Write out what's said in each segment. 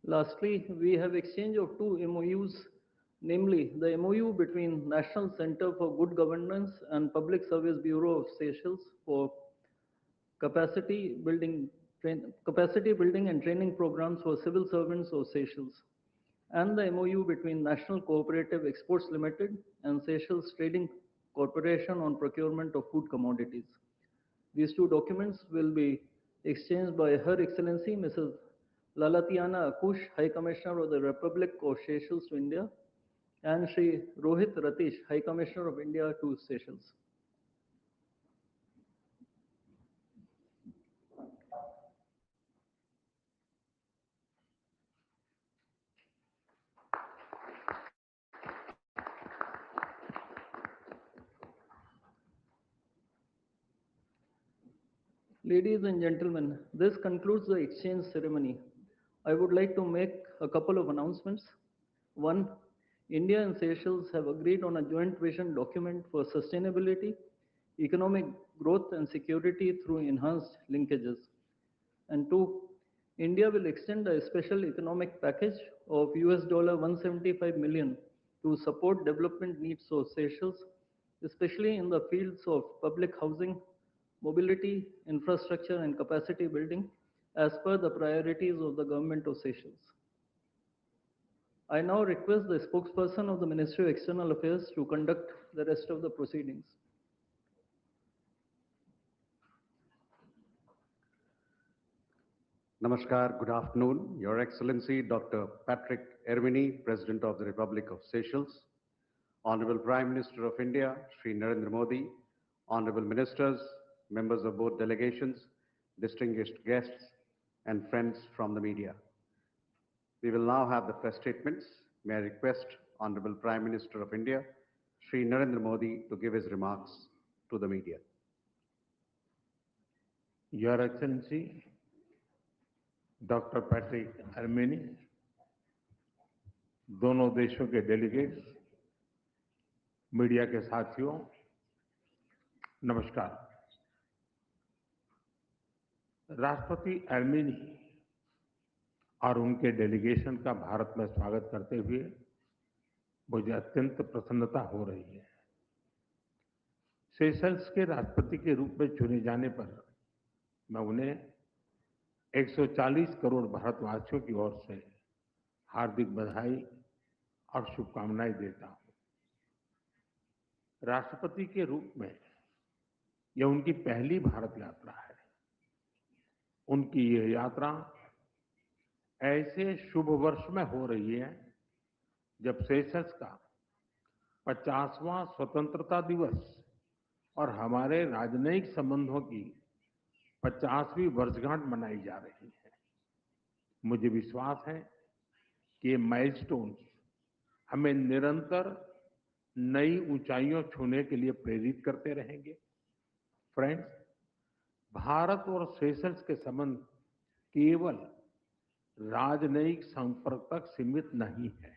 Lastly, we have exchange of two MOUs, namely the MOU between National Center for Good Governance and Public Service Bureau of Seychelles for capacity building, capacity building and training programs for civil servants of Seychelles, and the MOU between National Cooperative Exports Limited and Seychelles Trading Corporation on procurement of food commodities. These two documents will be exchanged by Her Excellency Mrs. Lalatiana Akush, High Commissioner of the Republic of Seychelles to India, and Sri Rohit Ratish, High Commissioner of India to Seychelles. Ladies and gentlemen, this concludes the exchange ceremony. I would like to make a couple of announcements. One, India and Seychelles have agreed on a joint vision document for sustainability, economic growth, and security through enhanced linkages. And two, India will extend a special economic package of US $175 million to support development needs of Seychelles, especially in the fields of public housing, mobility, infrastructure, and capacity building, as per the priorities of the government of Seychelles. I now request the spokesperson of the Ministry of External Affairs to conduct the rest of the proceedings. Namaskar, good afternoon. Your Excellency Dr. Patrick Herminie, President of the Republic of Seychelles, Honorable Prime Minister of India, Sri Narendra Modi, Honorable Ministers, members of both delegations, distinguished guests, and friends from the media. We will now have the press statements. May I request Honorable Prime Minister of India, Sri Narendra Modi, to give his remarks to the media. Your Excellency, doctor Patrick हरमेनी, दोनों देशों के delegates, media के साथियों, नमस्कार। राष्ट्रपति हरमेनी और उनके डेलीगेशन का भारत में स्वागत करते हुए मुझे अत्यंत प्रसन्नता हो रही है। सेशल्स के राष्ट्रपति के रूप में चुने जाने पर मैं उन्हें 140 करोड़ भारतवासियों की ओर से हार्दिक बधाई और शुभकामनाएं देता हूं। राष्ट्रपति के रूप में यह उनकी पहली भारत यात्रा है। उनकी यह यात्रा ऐसे शुभ वर्ष में हो रही है जब सेशल्स का 50वां स्वतंत्रता दिवस और हमारे राजनयिक संबंधों की 50वीं वर्षगांठ मनाई जा रही है। मुझे विश्वास है कि ये माइलस्टोन्स हमें निरंतर नई ऊंचाइयों छूने के लिए प्रेरित करते रहेंगे। फ्रेंड्स, भारत और सेशल्स के संबंध केवल राजनयिक संपर्क तक सीमित नहीं है।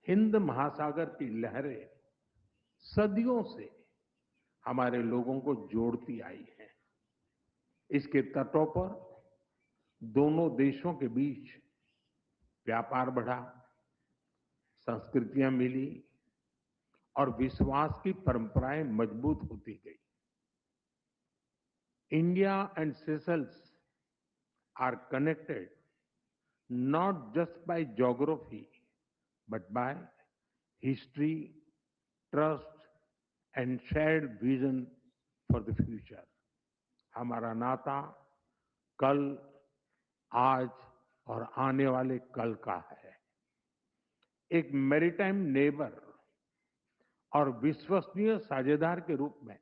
हिंद महासागर की लहरें सदियों से हमारे लोगों को जोड़ती आई हैं। इसके तटों पर दोनों देशों के बीच व्यापार बढ़ा, संस्कृतियां मिली और विश्वास की परंपराएं मजबूत होती गई। India and Seychelles are connected not just by geography but by history, trust and shared vision for the future. हमारा नाता कल, आज और आने वाले कल का है। एक मैरीटाइम नेबर और विश्वसनीय साझेदार के रूप में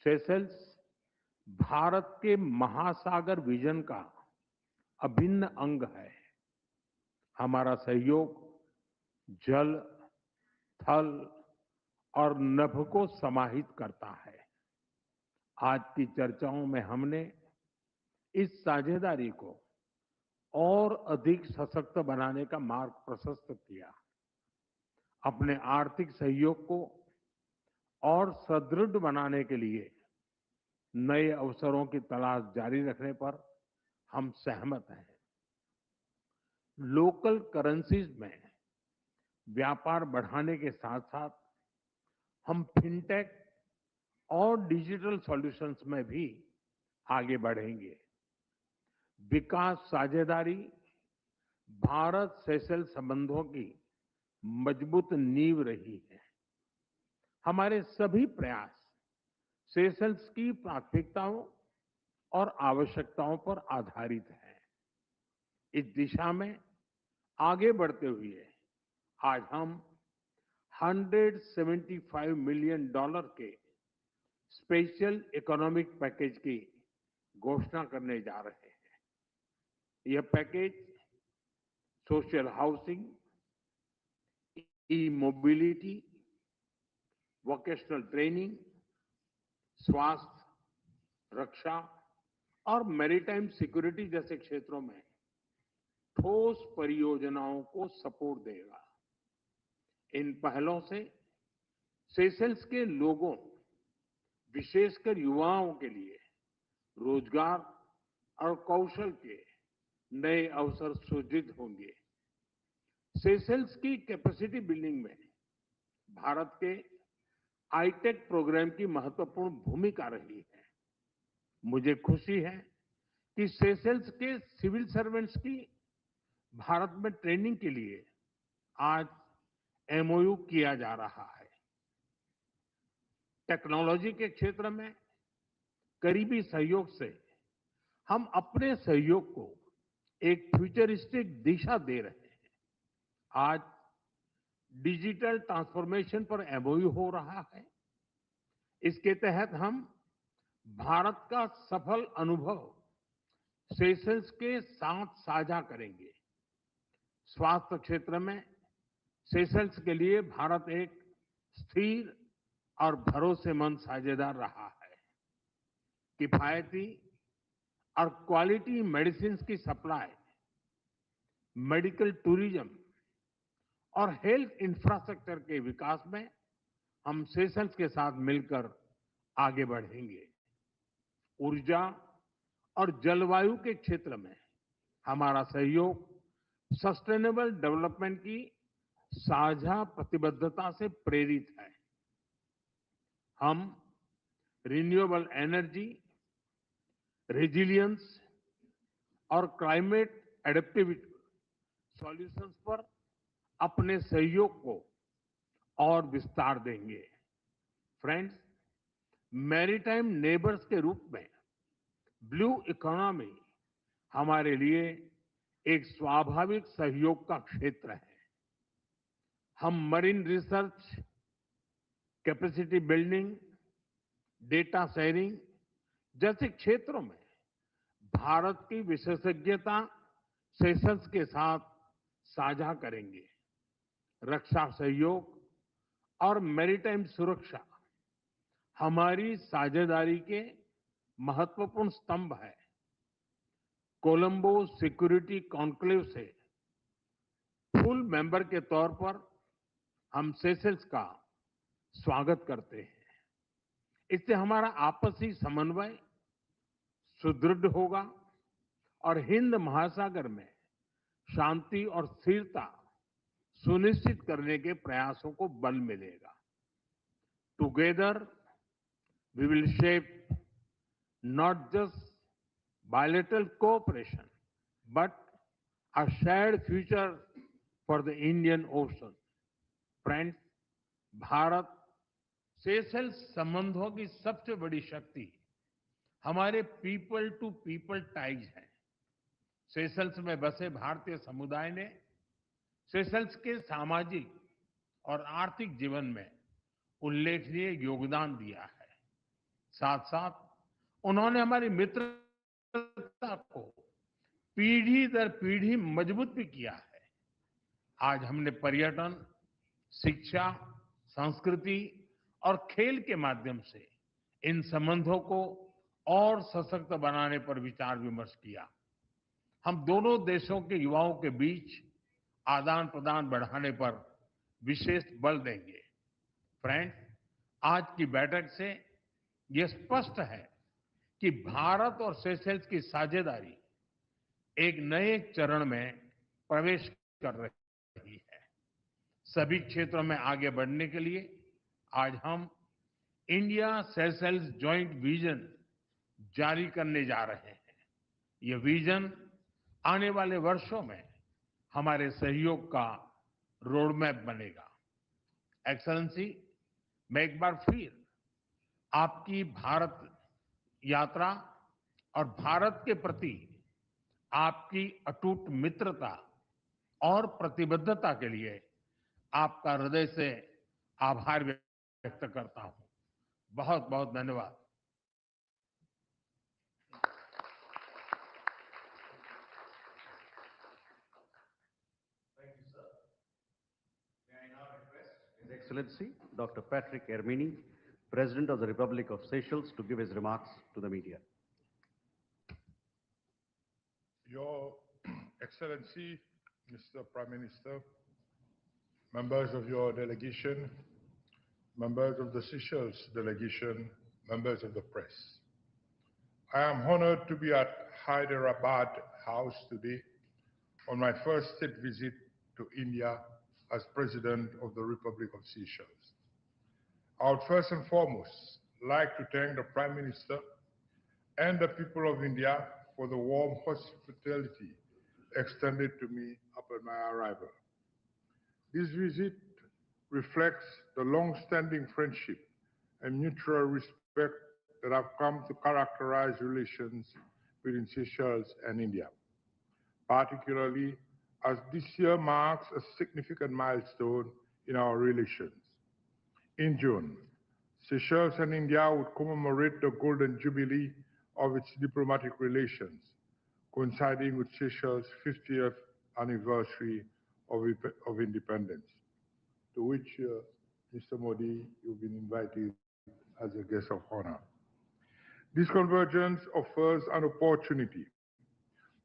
सेशल्स भारत के महासागर विजन का अभिन्न अंग है। हमारा सहयोग जल, थल और नभ को समाहित करता है। आज की चर्चाओं में हमने इस साझेदारी को और अधिक सशक्त बनाने का मार्ग प्रशस्त किया। अपने आर्थिक सहयोग को और सुदृढ़ बनाने के लिए नए अवसरों की तलाश जारी रखने पर हम सहमत हैं। लोकल करेंसीज में व्यापार बढ़ाने के साथ साथ हम फिनटेक और डिजिटल सॉल्यूशंस में भी आगे बढ़ेंगे। विकास साझेदारी भारत सेशेल्स संबंधों की मजबूत नींव रही है। हमारे सभी प्रयास सेशेल्स की प्राथमिकताओं और आवश्यकताओं पर आधारित है। इस दिशा में आगे बढ़ते हुए आज हम $175 मिलियन के स्पेशल इकोनॉमिक पैकेज की घोषणा करने जा रहे हैं। यह पैकेज सोशल हाउसिंग, ई मोबिलिटी, वोकेशनल ट्रेनिंग, स्वास्थ्य, रक्षा और मैरीटाइम सिक्योरिटी जैसे क्षेत्रों में ठोस परियोजनाओं को सपोर्ट देगा। इन पहलों से सेशेल्स के लोगों, विशेषकर युवाओं के लिए रोजगार और कौशल के नए अवसर सृजित होंगे। सेशेल्स की कैपेसिटी बिल्डिंग में भारत के आईटेक प्रोग्राम की महत्वपूर्ण भूमिका रही है। मुझे खुशी है कि सेशेल्स के सिविल सर्वेंट्स की भारत में ट्रेनिंग के लिए आज एमओयू किया जा रहा है। टेक्नोलॉजी के क्षेत्र में करीबी सहयोग से हम अपने सहयोग को एक फ्यूचरिस्टिक दिशा दे रहे हैं। आज डिजिटल ट्रांसफॉर्मेशन पर एमओयू हो रहा है। इसके तहत हम भारत का सफल अनुभव सेशेल्स के साथ साझा करेंगे। स्वास्थ्य क्षेत्र में सेशेल्स के लिए भारत एक स्थिर और भरोसेमंद साझेदार रहा है। किफायती और क्वालिटी मेडिसिन की सप्लाई, मेडिकल टूरिज्म और हेल्थ इंफ्रास्ट्रक्चर के विकास में हम सेशेल्स के साथ मिलकर आगे बढ़ेंगे। ऊर्जा और जलवायु के क्षेत्र में हमारा सहयोग सस्टेनेबल डेवलपमेंट की साझा प्रतिबद्धता से प्रेरित है। हम रिन्यूएबल एनर्जी, रेजिलियंस और क्लाइमेट एडेप्टिविटी सॉल्यूशंस पर अपने सहयोग को और विस्तार देंगे। फ्रेंड्स, मैरीटाइम नेबर्स के रूप में ब्लू इकोनॉमी हमारे लिए एक स्वाभाविक सहयोग का क्षेत्र है। हम marine research, capacity building, data sharing जैसे क्षेत्रों में भारत की विशेषज्ञता सेशेल्स के साथ साझा करेंगे। रक्षा सहयोग और मैरीटाइम सुरक्षा हमारी साझेदारी के महत्वपूर्ण स्तंभ है। कोलंबो सिक्योरिटी कॉन्क्लेव से फुल मेंबर के तौर पर हम सेशेल्स का स्वागत करते हैं। इससे हमारा आपसी समन्वय सुदृढ़ होगा और हिंद महासागर में शांति और स्थिरता सुनिश्चित करने के प्रयासों को बल मिलेगा। Together we will shape not just bilateral cooperation, but a shared future for the Indian Ocean. Friends, Bharat Seychelles संबंधों की सबसे बड़ी शक्ति हमारे पीपल टू पीपल टाइज है। सेशेल्स में बसे भारतीय समुदाय ने सेशेल्स के सामाजिक और आर्थिक जीवन में उल्लेखनीय योगदान दिया है। साथ साथ उन्होंने हमारी मित्रता को पीढ़ी दर पीढ़ी मजबूत भी किया है। आज हमने पर्यटन, शिक्षा, संस्कृति और खेल के माध्यम से इन संबंधों को और सशक्त बनाने पर विचार विमर्श किया। हम दोनों देशों के युवाओं के बीच आदान प्रदान बढ़ाने पर विशेष बल देंगे। फ्रेंड्स, आज की बैठक से यह स्पष्ट है कि भारत और सेशेल्स की साझेदारी एक नए चरण में प्रवेश कर रही है। सभी क्षेत्रों में आगे बढ़ने के लिए आज हम इंडिया सेशेल्स जॉइंट विजन जारी करने जा रहे हैं। ये विजन आने वाले वर्षों में हमारे सहयोग का रोडमैप बनेगा। एक्सेलेंसी, मैं एक बार फिर आपकी भारत यात्रा और भारत के प्रति आपकी अटूट मित्रता और प्रतिबद्धता के लिए आपका हृदय से आभार व्यक्त करता हूं। बहुत बहुत धन्यवाद। His Excellency Dr. Patrick Herminie, President of the Republic of Seychelles, to give his remarks to the media. Your Excellency, Mr. Prime Minister, members of your delegation, members of the Seychelles delegation, members of the press. I am honored to be at Hyderabad House today on my first state visit to India as President of the Republic of Seychelles. I would first and foremost like to thank the Prime Minister and the people of India for the warm hospitality extended to me upon my arrival. This visit reflects the long-standing friendship and mutual respect that have come to characterize relations between Seychelles and India, particularly as this year marks a significant milestone in our relations. In June, Seychelles and India would commemorate the Golden Jubilee of its diplomatic relations, coinciding with Seychelles' 50th anniversary of independence, to which, Mr. Modi, you've been invited as a guest of honor. This convergence offers an opportunity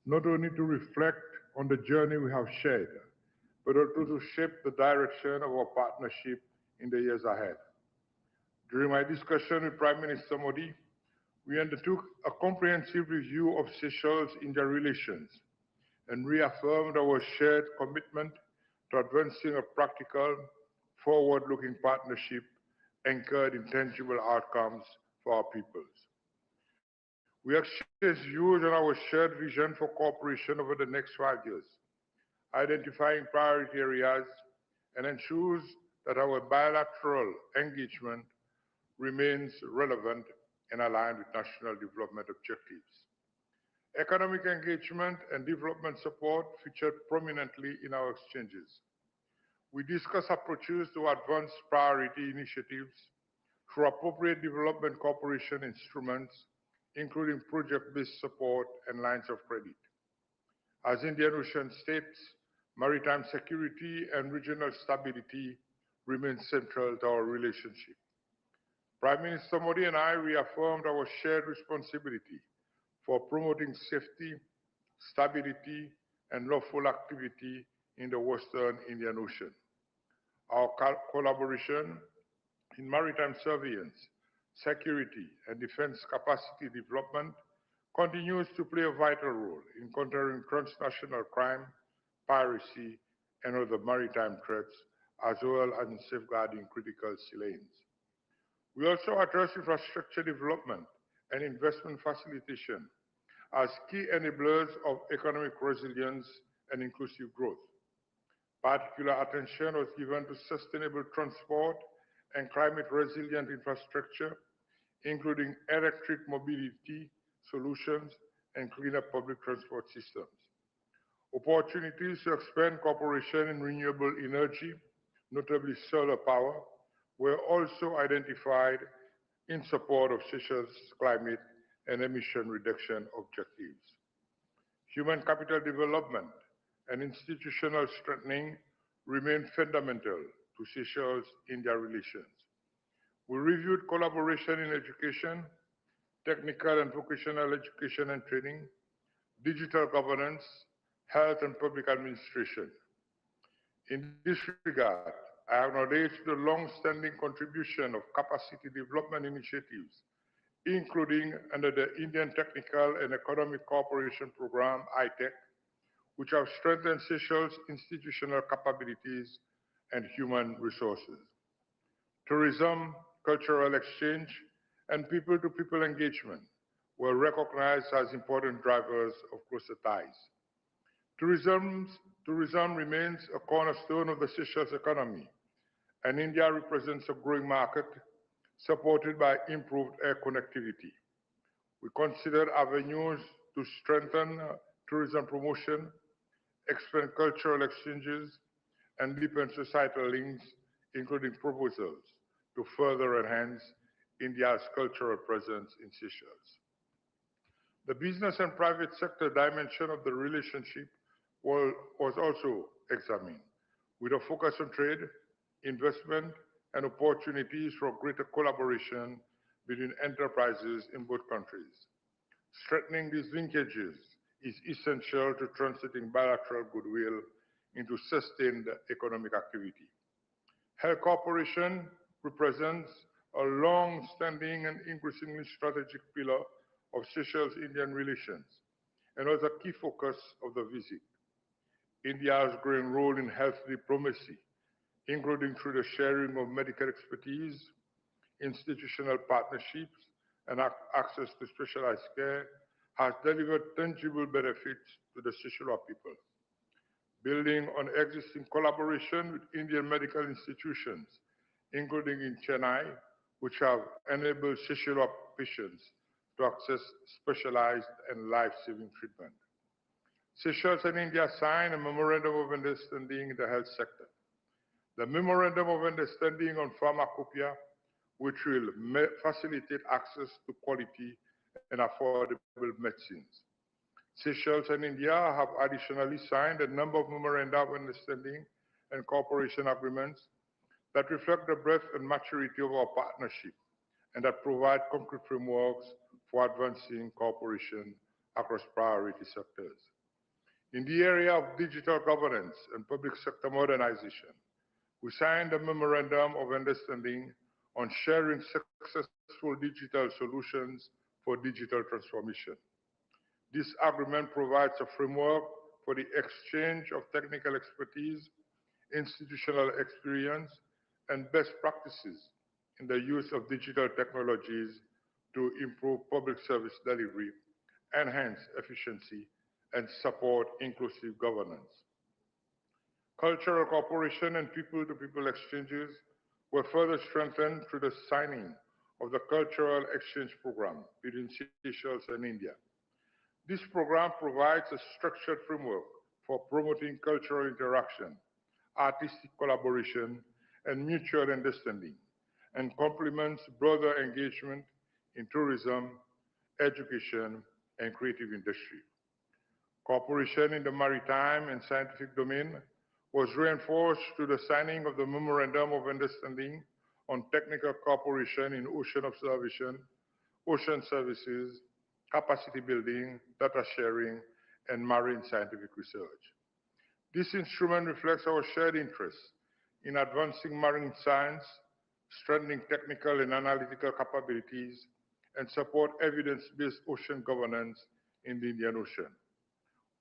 not only to reflect on the journey we have shared, but also to shape the direction of our partnership in the years ahead. During my discussion with Prime Minister Modi, we undertook a comprehensive review of Seychelles-India relations and reaffirmed our shared commitment to advancing a practical, forward-looking partnership anchored in tangible outcomes for our peoples. We exchanged views on our shared vision for cooperation over the next 5 years, identifying priority areas, and ensures that our bilateral engagement remains relevant and aligned with national development objectives. Economic engagement and development support featured prominently in our exchanges. We discussed approaches to advance priority initiatives through appropriate development cooperation instruments, including project-based support and lines of credit. As Indian Ocean states, maritime security and regional stability remain central to our relationship. Prime Minister Modi and I reaffirmed our shared responsibility for promoting safety, stability, and lawful activity in the Western Indian Ocean. Our collaboration in maritime surveillance, security, and defense capacity development continues to play a vital role in countering transnational crime, piracy, and other maritime threats, as well as in safeguarding critical sea lanes. We also address infrastructure development and investment facilitation as key enablers of economic resilience and inclusive growth. Particular attention was given to sustainable transport and climate-resilient infrastructure, including electric mobility solutions and cleaner public transport systems. Opportunities to expand cooperation in renewable energy, notably solar power, were also identified in support of Seychelles' climate and emission reduction objectives. Human capital development and institutional strengthening remain fundamental to Seychelles-India relations. We reviewed collaboration in education, technical and vocational education and training, digital governance, health and public administration. In this regard, I acknowledge the long-standing contribution of capacity development initiatives, including under the Indian Technical and Economic Cooperation Program, ITEC, which have strengthened Seychelles' institutional capabilities and human resources. Tourism, cultural exchange, and people-to-people engagement were recognized as important drivers of closer ties. Tourism, tourism remains a cornerstone of the Seychelles economy, and India represents a growing market supported by improved air connectivity. We considered avenues to strengthen tourism promotion, expand cultural exchanges, and deepen societal links, including proposals to further enhance India's cultural presence in Seychelles. The business and private sector dimension of the relationship was also examined, with a focus on trade, investment, and opportunities for greater collaboration between enterprises in both countries. Strengthening these linkages is essential to translating bilateral goodwill into sustained economic activity. Health cooperation represents a long-standing and increasingly strategic pillar of Seychelles-Indian relations and was a key focus of the visit. India's growing role in health diplomacy, including through the sharing of medical expertise, institutional partnerships, and access to specialized care, has delivered tangible benefits to the Seychellois people. Building on existing collaboration with Indian medical institutions, including in Chennai, which have enabled Seychellois patients to access specialized and life-saving treatment. Seychelles and India signed a memorandum of understanding in the health sector. The memorandum of understanding on pharmacopoeia, which will facilitate access to quality and affordable medicines. Seychelles and India have additionally signed a number of memoranda of understanding and cooperation agreements that reflect the breadth and maturity of our partnership and that provide concrete frameworks for advancing cooperation across priority sectors. In the area of digital governance and public sector modernization, we signed a memorandum of understanding on sharing successful digital solutions for digital transformation. This agreement provides a framework for the exchange of technical expertise, institutional experience, and best practices in the use of digital technologies to improve public service delivery, enhance efficiency, and support inclusive governance. Cultural cooperation and people-to-people exchanges were further strengthened through the signing of the Cultural Exchange Program between Seychelles and India. This program provides a structured framework for promoting cultural interaction, artistic collaboration, and mutual understanding, and complements broader engagement in tourism, education, and creative industry. Cooperation in the maritime and scientific domain was reinforced through the signing of the Memorandum of Understanding on technical cooperation in ocean observation, ocean services, capacity building, data sharing, and marine scientific research. This instrument reflects our shared interests in advancing marine science, strengthening technical and analytical capabilities, and support evidence-based ocean governance in the Indian Ocean.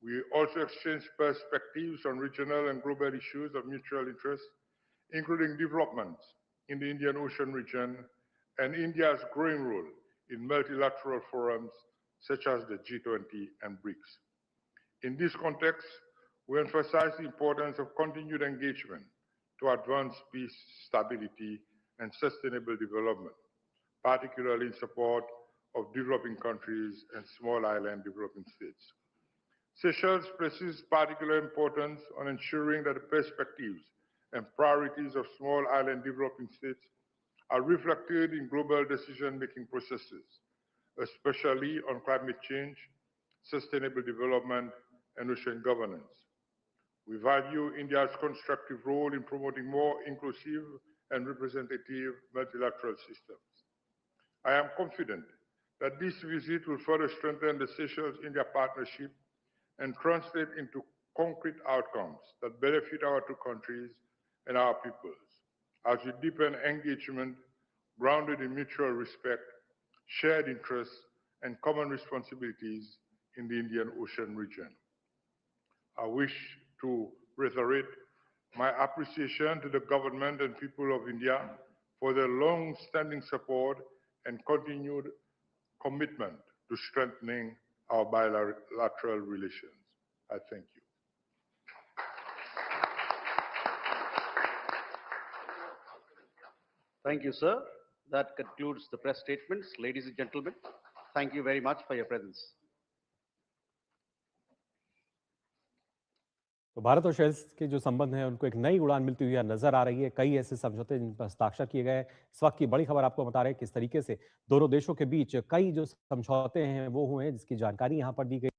We also exchange perspectives on regional and global issues of mutual interest, including developments in the Indian Ocean region and India's growing role in multilateral forums such as the G20 and BRICS. In this context, we emphasize the importance of continued engagement to advance peace, stability, and sustainable development, particularly in support of developing countries and small island developing states. Seychelles places particular importance on ensuring that the perspectives and priorities of small island developing states are reflected in global decision-making processes, especially on climate change, sustainable development, and ocean governance. We value India's constructive role in promoting more inclusive and representative multilateral systems. I am confident that this visit will further strengthen the Seychelles-India partnership and translate into concrete outcomes that benefit our two countries and our peoples, as we deepen engagement grounded in mutual respect, shared interests, and common responsibilities in the Indian Ocean region. I wish to reiterate my appreciation to the government and people of India for their long-standing support and continued commitment to strengthening our bilateral relations. I thank you. Thank you, sir. That concludes the press statements. Ladies and gentlemen, thank you very much for your presence. तो भारत और shells के जो संबंध हैं उनको एक नई उड़ान मिलती हुई नजर आ रही है। कई ऐसे समझौते जिन पर हस्ताक्षर किए गए। इस वक्त की बड़ी खबर आपको बता रहे हैं किस तरीके से दोनों देशों के बीच कई जो समझौते हैं वो हुए हैं, जिसकी जानकारी यहाँ पर दी गई।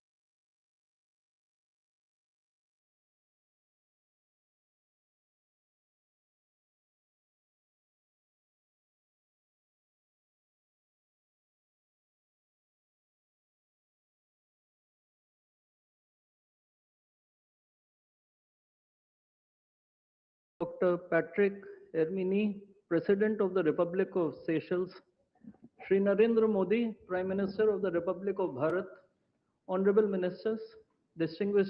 Dr. Patrick Herminie, President of the Republic of Seychelles, Shri Narendra Modi, Prime Minister of the Republic of Bharat, Honorable Ministers, distinguished